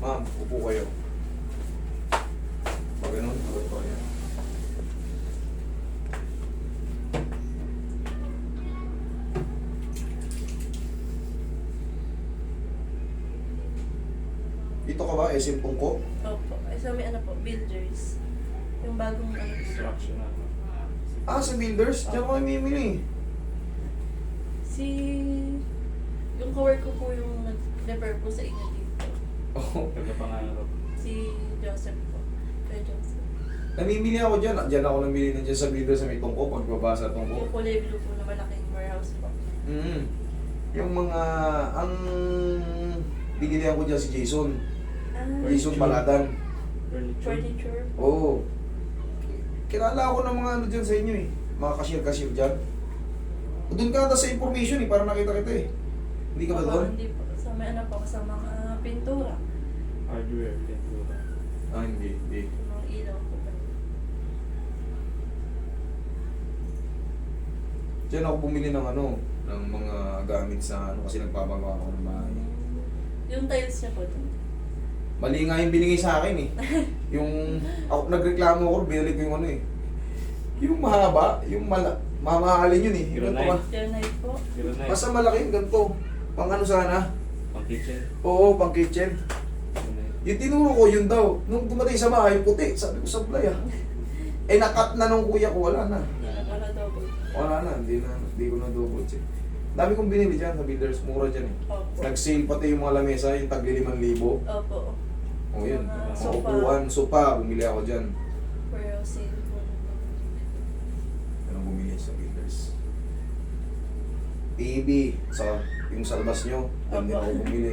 Ma'am, upo kayo. Pag ganun, upo yan. Dito ka ba? SM Pungko? Opo. Ay, sa may ano po, builders. Yung bagong ano. Instruction na. Ah, sa Builders? Diyan ko namimili. Si... Yung kawork ko po yung nag-refer po sa inyo dito. Oo. Pagkapangarap. Si Joseph po. Kaya Joseph. Namimili ako dyan. Diyan ako namili na dyan sa Builders sa may Tungko. Pagbaba sa Tungko. Yung kulay blue po na malaking warehouse po. Yung mga... Ang... Binilihan ko dyan si Jason. Ah, Jason Baladan. furniture po. Oo. Kilala ako ng mga ano dyan sa inyo eh. Mga cashier dyan. Doon ka ata sa information eh, para nakita kita eh. Hindi ka ba Opo, doon? hindi po. Sa may ano po, sa mga pintura. Hardware, pintura. Ah, hindi. Yung mga ilaw po. Diyan ako bumili ng ano, ng mga gamit sa ano kasi nagpapagawa ako ng bahay. Yung tiles niya po doon. Mali nga yung binigay sa akin eh. Yung, ako nagreklamo ako, binalik ko yung ano eh. Yung mahaba, yung mamahalin yun eh. Yung ganito Granite. ka. Granite po. Granite. Basta malaki yung ganito. Pang ano sana? Pang kitchen. Oo, pang kitchen. Granite. Yung tinuro ko, yun daw. Nung dumating sa bahay, puti. Sabi ko, sablay ah. Eh, nakat na nung kuya ko, wala na. Wala daw po. Wala na, hindi ko na double check. Dami kong binili dyan sa Builders, mura dyan eh. Opo. Nag-sale pati yung mga lamesa, yung tagli 5,000. Opo. O yun, Mga mga sofa. upuan, sopa, bumili ako dyan. Warehouse sale po. Ano bumili sa Builders? TV, sa yung sa labas nyo, doon din ako bumili.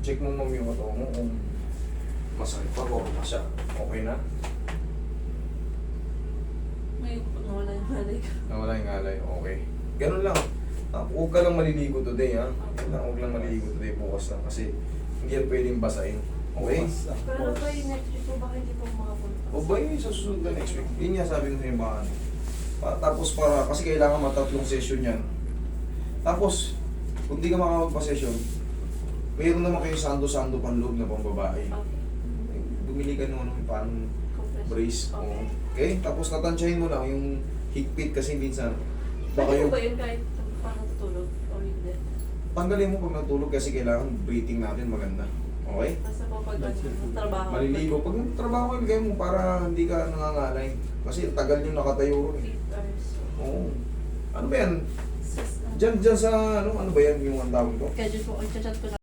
Check mo ma'am yung katawan mo kung masakit pa o siya. Okay na? Ngayon po nawala yung malay ko. Nawala yung alay. Okay. Ganun lang. Huwag ka lang maliligo today ha. Huwag lang maliligo today. Bukas lang. Kasi hindi yan pwedeng basahin. Okay? Pero pa yung next week po baka hindi po makapunta. O ba yun sa susunod na next week? Yun nga sabi ko sa yung baka ano. Tapos para, kasi kailangan matatlong session yan. Tapos, kung di ka makakapag-session, mayroon naman kayo sando-sando panloob na pambabae. Okay. Bumili ka nung ano, parang Compress. brace. Okay. Okay? Tapos natansyahin mo lang yung higpit kasi minsan baka Pwede yung po ba yun kahit paano tutulog o hindi? tanggalin mo pag natulog kasi kailangan breathing natin maganda. Okay? Basta po pag trabaho. Maliligo. Pag trabaho ilagay mo para hindi ka nangangalay. Kasi tagal yung nakatayo ron eh. 8 hours. Oo. Ano ba yan? Sis, Diyan sa ano ba yan yung ang tawag ko? Schedule po, i-chat ko na.